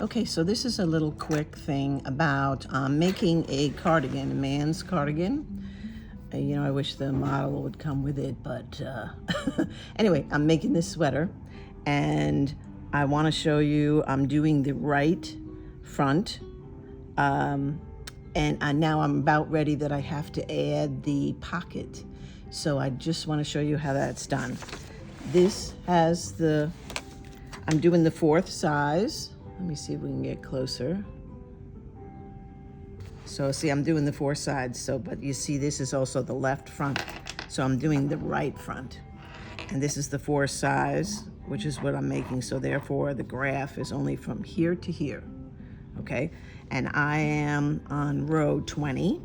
Okay, so this is a little quick thing about making a cardigan, a man's cardigan. You know, I wish the model would come with it, but anyway, I'm making this sweater, and I want to show you I'm doing the right front, and now I'm about ready that I have to add the pocket. So I just want to show you how that's done. This has I'm doing the 4th size. Let me see if we can get closer. So see, I'm doing the 4 sides, but you see this is also the left front. So I'm doing the right front. And this is the 4 size, which is what I'm making. So therefore the graph is only from here to here, okay? And I am on row 20,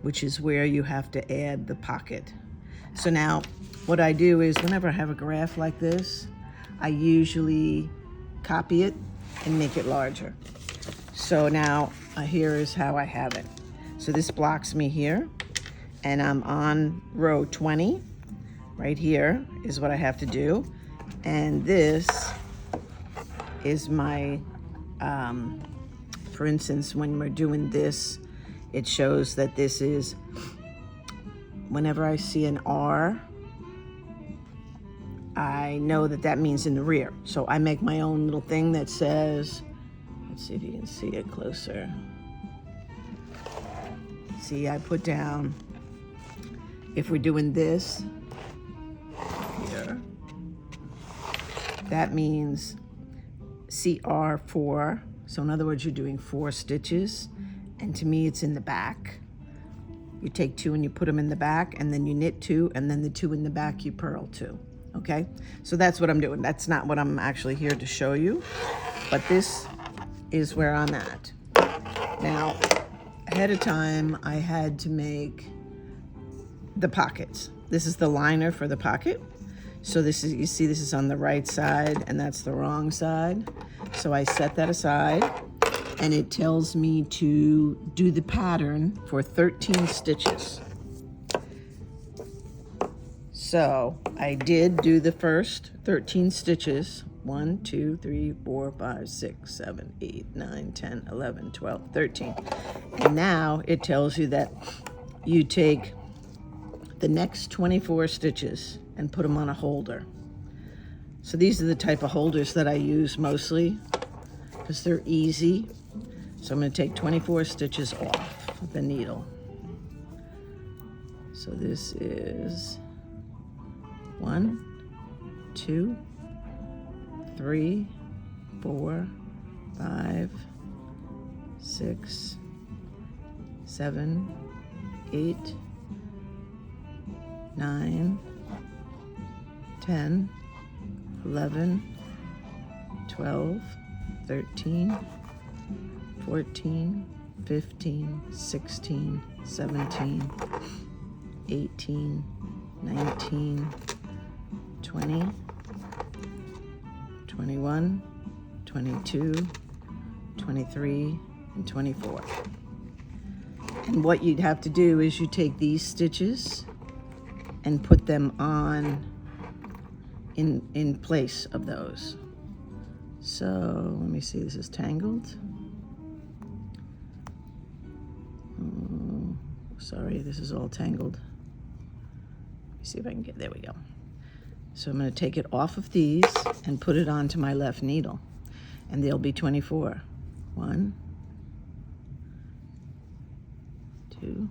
which is where you have to add the pocket. So now what I do is whenever I have a graph like this, I usually copy it and make it larger. So now here is how I have it. So this blocks me here, and I'm on row 20. Right here is what I have to do. And this is my, for instance, when we're doing this, it shows that this is, whenever I see an R, I know that that means in the rear. So I make my own little thing that says, let's see if you can see it closer. See, I put down, if we're doing this here, that means CR4. So in other words, you're doing 4 stitches. And to me, it's in the back. You take 2 and you put them in the back, and then you knit 2, and then the 2 in the back, you purl 2. Okay, so that's what I'm doing. That's not what I'm actually here to show you, but this is where I'm at. Now, ahead of time, I had to make the pockets. This is the liner for the pocket. So this is, you see this is on the right side, and that's the wrong side. So I set that aside, and it tells me to do the pattern for 13 stitches. So I did do the first 13 stitches. 1, 2, 3, 4, 5, 6, 7, 8, 9, 10, 11, 12, 13. And now it tells you that you take the next 24 stitches and put them on a holder. So these are the type of holders that I use mostly because they're easy. So I'm going to take 24 stitches off the needle. So this is 1, 2, 3, 4, 5, 6, 7, 8, 9, 10, 11, 12, 13, 14, 15, 16, 17, 18, 19, 20, 21, 22, 23, and 24. And what you'd have to do is you take these stitches and put them on in place of those. So let me see, this is tangled. Oh, sorry, this is all tangled. Let me see if I can get, there we go. So I'm going to take it off of these and put it onto my left needle. And there'll be 24. 1, 2,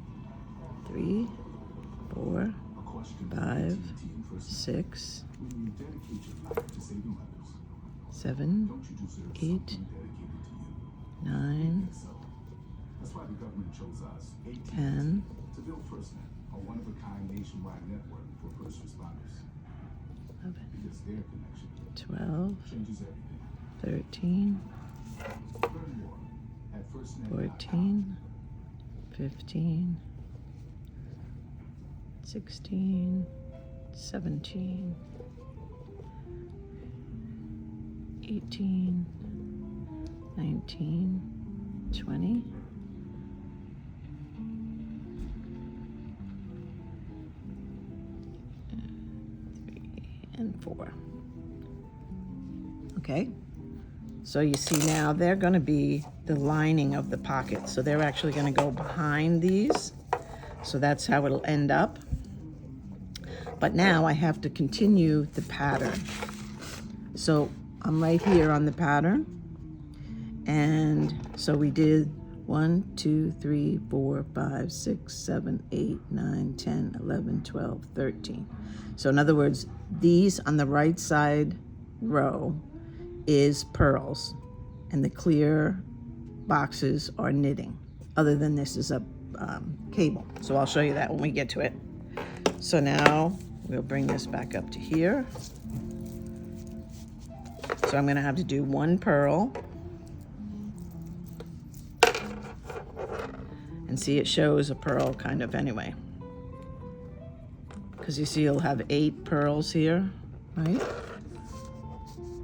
3, 4, 5, 6, 7, 8, 9, 10, 12, 13, 14, 15, 16, 17, 18, 19, 20, 3 and 4. Okay, So you see now they're going to be the lining of the pocket. So they're actually going to go behind these. So that's how it'll end up. But now I have to continue the pattern. So I'm right here on the pattern. And so we did 1, 2, 3, 4, 5, 6, 7, 8, 9, 10, 11, 12, 13. So in other words, these on the right side row is pearls, and the clear boxes are knitting. Other than this is a cable. So I'll show you that when we get to it. So now we'll bring this back up to here. So I'm gonna have to do 1 pearl. And see, it shows a pearl kind of anyway. Because you see you'll have 8 pearls here, right?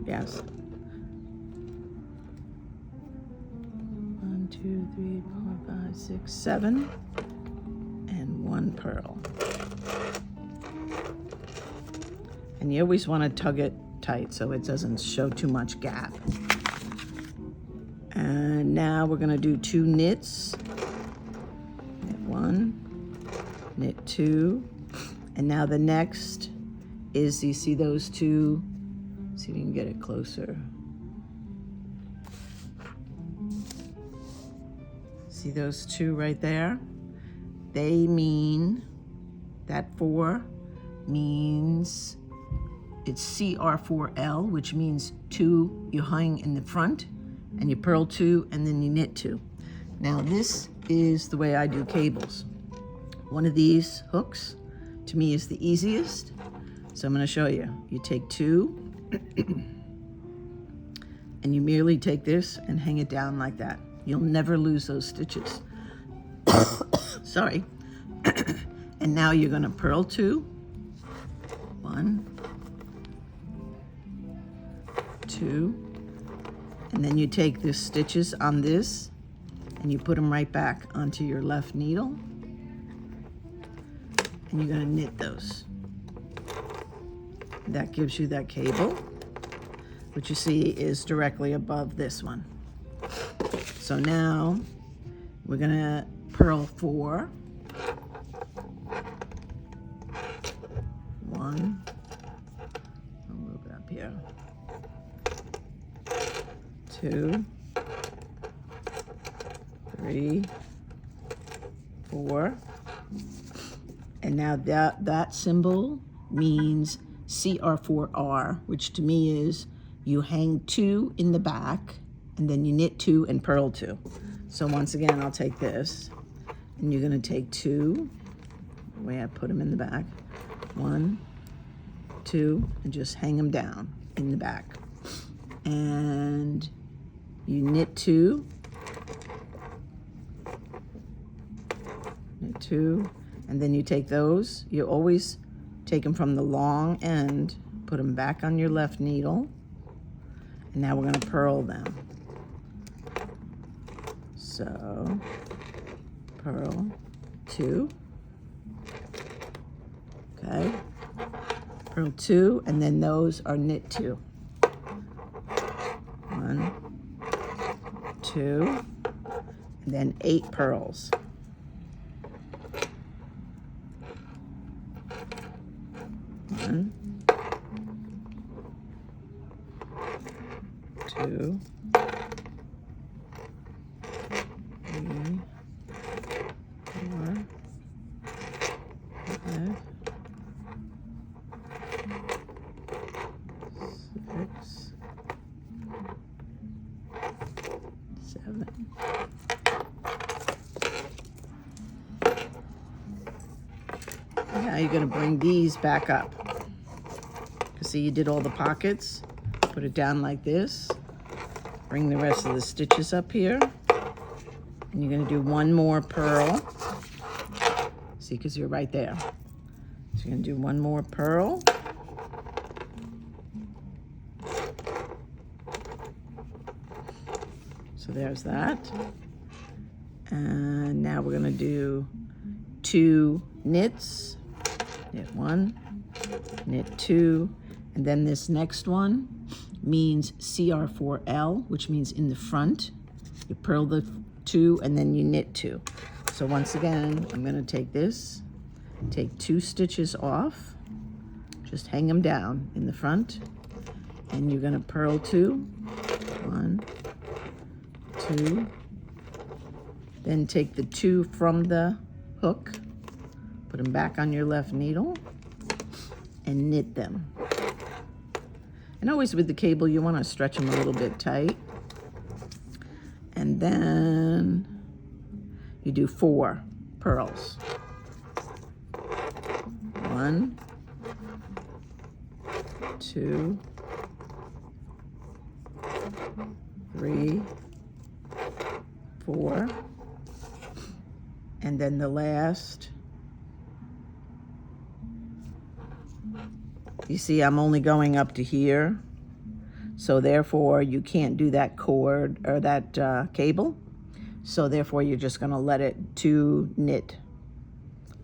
Yes. 1, 2, 3, 4, 5, 6, 7. And 1 pearl. And you always want to tug it tight so it doesn't show too much gap. And now we're going to do 2 knits. Knit 1, knit 2, and now the next is, you see those 2, see if you can get it closer. See those 2 right there? They mean, that 4 means it's CR4L, which means 2 you hang in the front, and you purl 2, and then you knit 2. Now this is the way I do cables. One of these hooks, to me, is the easiest. So I'm going to show you. You take 2, and you merely take this and hang it down like that. You'll never lose those stitches. Sorry. And now you're going to purl 2. 1, 2, and then you take the stitches on this and you put them right back onto your left needle, and you're going to knit those. That gives you that cable, which you see is directly above this one. So now we're going to purl 4. 1, a little bit up here. 2, 3, 4, and now that symbol means CR4R, which to me is you hang 2 in the back and then you knit 2 and purl 2. So once again, I'll take this and you're going to take 2, the way I put them in the back, 1, 2, and just hang them down in the back, and you knit 2, knit 2, and then you take those. You always take them from the long end, put them back on your left needle, and now we're going to purl them. So purl 2, okay, purl 2, and then those are knit 2. 1, 2, and then 8 pearls. 1, 2, 3, 4, 5, 6, 7. Now you're going to bring these back up. See, you did all the pockets. Put it down like this. Bring the rest of the stitches up here. And you're going to do 1 more purl. See, because you're right there. So you're going to do 1 more purl. So there's that. And now we're going to do 2 knits. Knit 1, knit 2, and then this next one means CR4L, which means in the front. You purl the 2 and then you knit 2. So once again, I'm gonna take this, take 2 stitches off, just hang them down in the front, and you're gonna purl 2, 1, 2, then take the 2 from the hook, put them back on your left needle, and knit them. And always with the cable, you wanna stretch them a little bit tight. And then you do 4 pearls. 1, 2, 3, 4, and then the last, you see I'm only going up to here, so therefore you can't do that cord or that cable, so therefore you're just gonna let it to knit,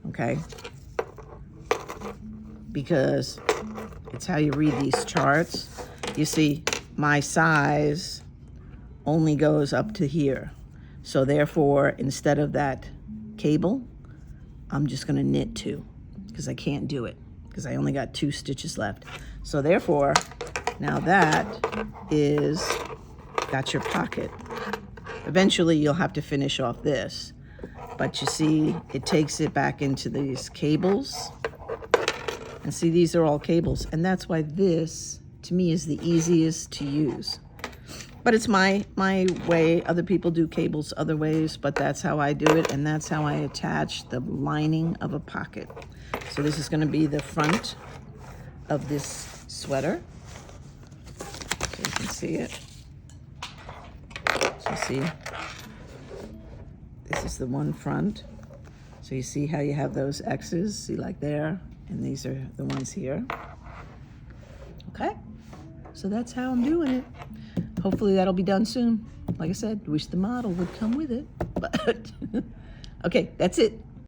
okay? Because it's how you read these charts. You see, my size only goes up to here. So therefore, instead of that cable, I'm just gonna knit 2, because I can't do it, because I only got 2 stitches left. So therefore, now that is, got your pocket. Eventually you'll have to finish off this, but you see, it takes it back into these cables. And see, these are all cables, and that's why this, to me, is the easiest to use. But it's my way. Other people do cables other ways, but that's how I do it, and that's how I attach the lining of a pocket. So this is gonna be the front of this sweater. So you can see it. So you see, this is the one front. So you see how you have those X's, see, like there, and these are the ones here. Okay, so that's how I'm doing it. Hopefully that'll be done soon. Like I said, wish the model would come with it, but okay, that's it.